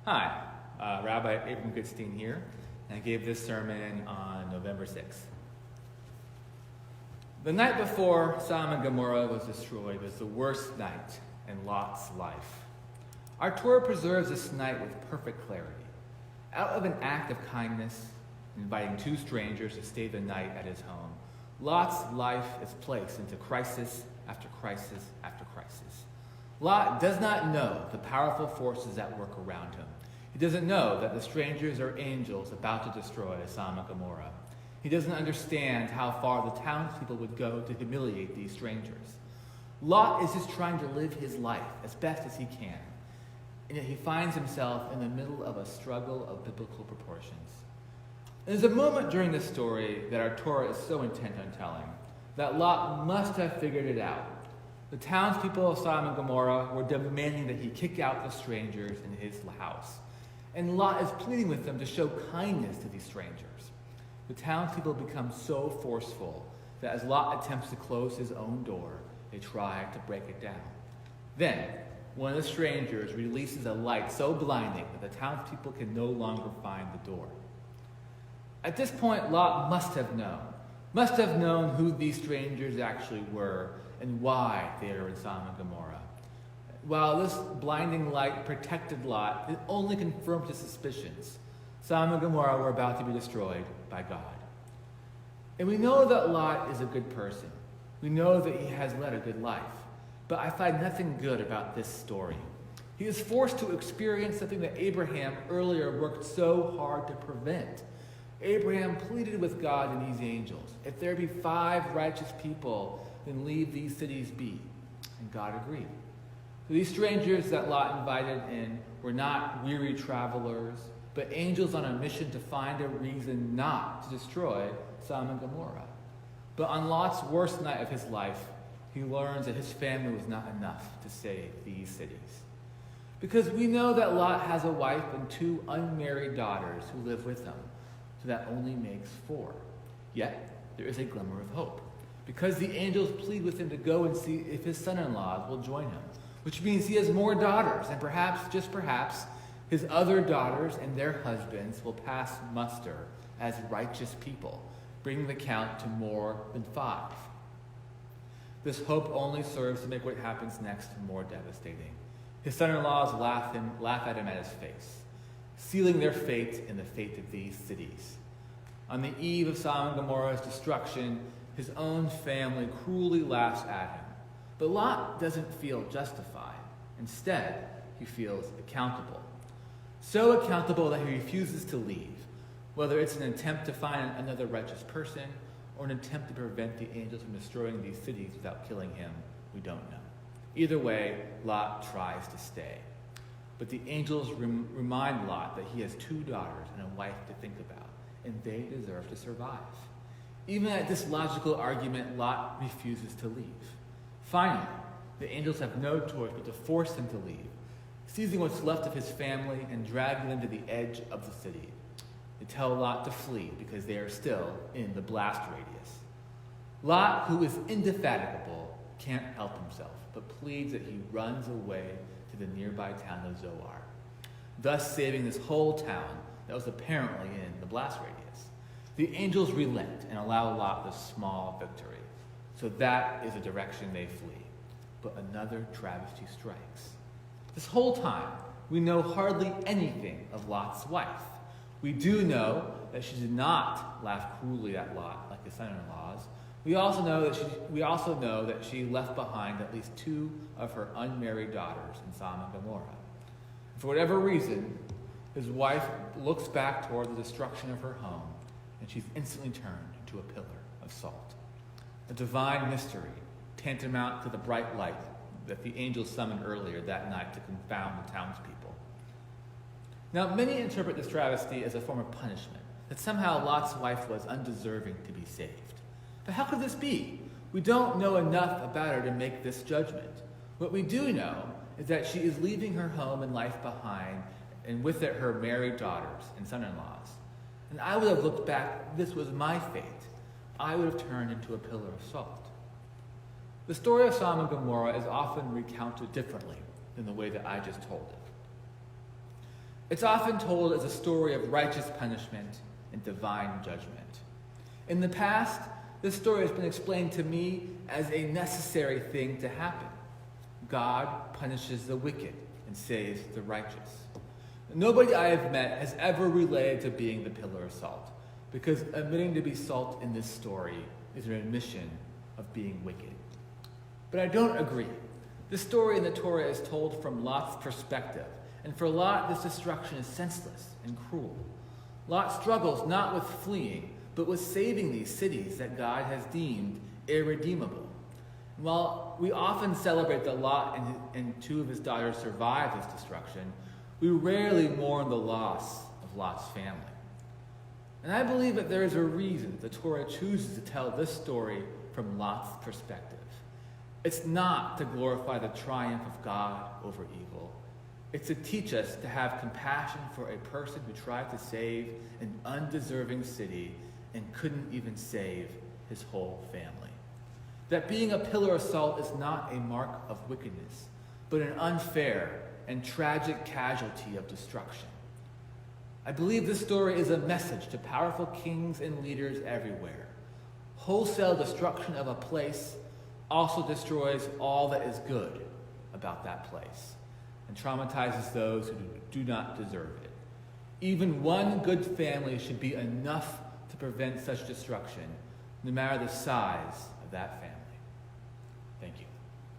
Hi, Rabbi Abram Goodstein here, and I gave this sermon on November 6th. The night before Sodom and Gomorrah was destroyed was the worst night in Lot's life. Our Torah preserves this night with perfect clarity. Out of an act of kindness, inviting two strangers to stay the night at his home, Lot's life is placed into crisis after crisis after crisis. Lot does not know the powerful forces at work around him. He doesn't know that the strangers are angels about to destroy Sodom and Gomorrah. He doesn't understand how far the townspeople would go to humiliate these strangers. Lot is just trying to live his life as best as he can, and yet he finds himself in the middle of a struggle of biblical proportions. There's a moment during this story that our Torah is so intent on telling that Lot must have figured it out. The townspeople of Sodom and Gomorrah were demanding that he kick out the strangers in his house. And Lot is pleading with them to show kindness to these strangers. The townspeople become so forceful that as Lot attempts to close his own door, they try to break it down. Then, one of the strangers releases a light so blinding that the townspeople can no longer find the door. At this point, Lot must have known who these strangers actually were and why they are in Sodom and Gomorrah. While this blinding light protected Lot, it only confirmed his suspicions. Sodom and Gomorrah were about to be destroyed by God. And we know that Lot is a good person. We know that he has led a good life. But I find nothing good about this story. He is forced to experience something that Abraham earlier worked so hard to prevent. Abraham pleaded with God and these angels, if there be 5 righteous people, then leave these cities be. And God agreed. So these strangers that Lot invited in were not weary travelers, but angels on a mission to find a reason not to destroy Sodom and Gomorrah. But on Lot's worst night of his life, he learns that his family was not enough to save these cities. Because we know that Lot has a wife and 2 unmarried daughters who live with him. So that only makes 4. Yet, there is a glimmer of hope. Because the angels plead with him to go and see if his son-in-laws will join him. Which means he has more daughters, and perhaps, just perhaps, his other daughters and their husbands will pass muster as righteous people, bringing the count to more than 5. This hope only serves to make what happens next more devastating. His son-in-laws laugh at him at his face, sealing their fate in the fate of these cities. On the eve of Sodom and Gomorrah's destruction, his own family cruelly laughs at him. But Lot doesn't feel justified. Instead, he feels accountable. So accountable that he refuses to leave, whether it's an attempt to find another righteous person or an attempt to prevent the angels from destroying these cities without killing him, we don't know. Either way, Lot tries to stay. But the angels remind Lot that he has 2 daughters and a wife to think about, and they deserve to survive. Even at this logical argument, Lot refuses to leave. Finally, the angels have no choice but to force him to leave, seizing what's left of his family and dragging them to the edge of the city. They tell Lot to flee because they are still in the blast radius. Lot, who is indefatigable, can't help himself, but pleads that he runs away to the nearby town of Zoar, thus saving this whole town that was apparently in the blast radius. The angels relent and allow Lot this small victory. So that is the direction they flee. But another travesty strikes. This whole time, we know hardly anything of Lot's wife. We do know that she did not laugh cruelly at Lot like his son-in-laws. We also know that she left behind at least 2 of her unmarried daughters in Sodom and Gomorrah. For whatever reason, his wife looks back toward the destruction of her home, and she's instantly turned into a pillar of salt. A divine mystery, tantamount to the bright light that the angels summoned earlier that night to confound the townspeople. Now, many interpret this travesty as a form of punishment, that somehow Lot's wife was undeserving to be saved. But how could this be? We don't know enough about her to make this judgment. What we do know is that she is leaving her home and life behind, and with it her married daughters and son-in-laws. And I would have looked back, this was my fate. I would have turned into a pillar of salt. The story of Sodom and Gomorrah is often recounted differently than the way that I just told it. It's often told as a story of righteous punishment and divine judgment. In the past, this story has been explained to me as a necessary thing to happen. God punishes the wicked and saves the righteous. Nobody I have met has ever related to being the pillar of salt, because admitting to be salt in this story is an admission of being wicked. But I don't agree. This story in the Torah is told from Lot's perspective, and for Lot, this destruction is senseless and cruel. Lot struggles not with fleeing, but with saving these cities that God has deemed irredeemable. And while we often celebrate that Lot and two of his daughters survived this destruction, we rarely mourn the loss of Lot's family. And I believe that there is a reason the Torah chooses to tell this story from Lot's perspective. It's not to glorify the triumph of God over evil. It's to teach us to have compassion for a person who tried to save an undeserving city and couldn't even save his whole family. That being a pillar of salt is not a mark of wickedness, but an unfair and tragic casualty of destruction. I believe this story is a message to powerful kings and leaders everywhere. Wholesale destruction of a place also destroys all that is good about that place and traumatizes those who do not deserve it. Even one good family should be enough to prevent such destruction, no matter the size of that family.